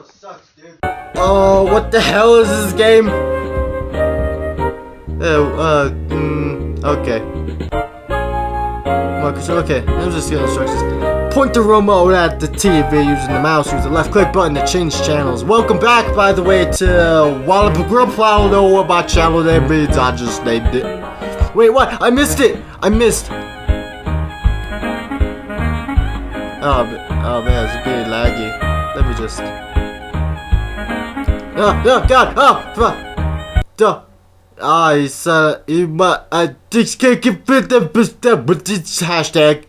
sucks, dude. Oh, what the hell is this game? Okay. Okay, I'm just gonna instructions. Point the remote at the TV using the mouse. Use the left click button to change channels. Welcome back, by the way, to Wannabugrump. I don't know what my channel name means. I just named it. Wait, what? I missed it. I missed. Oh man, it's being laggy. Let me just. Oh God! Oh fuck! Duh! I said I just can't get but this hashtag.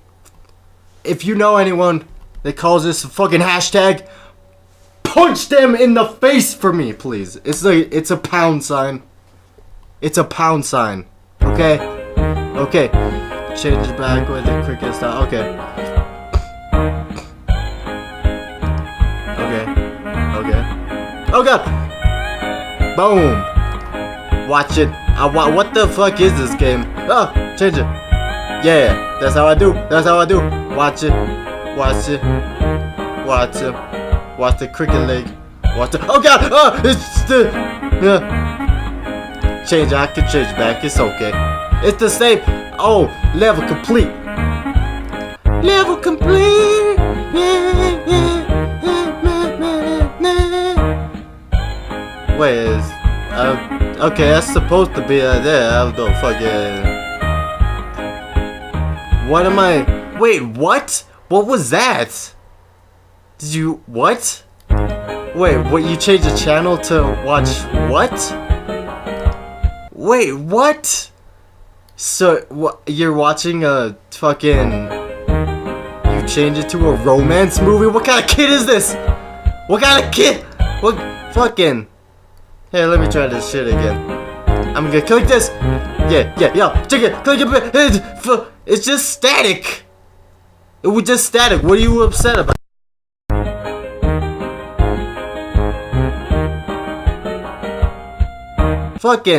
If you know anyone that calls this a fucking hashtag, punch them in the face for me, please. It's a pound sign. It's a pound sign. Okay? Okay. Change it back with the cricket style. Okay. Okay. Okay. Oh God! Boom! Watch it. What the fuck is this game? Oh, change it. Yeah, that's how I do. That's how I do. Watch it. Watch it. Watch it. Watch the cricket leg. Watch the. Oh God! Oh, it's the. Change. I can change back. It's okay. It's the same. Oh, level complete. Level complete. Wait, is okay, that's supposed to be there. I don't fucking. What am I? Wait, what? What was that? Did you what? Wait, what? You changed the channel to watch what? Wait, what? So what? You're watching a fucking. You change it to a romance movie? What kind of kid is this? What kind of kid? What fucking? Hey, let me try this shit again. I'm gonna click this. Yeah, check it. Click it. It's just static. It was just static. What are you upset about? Fucking.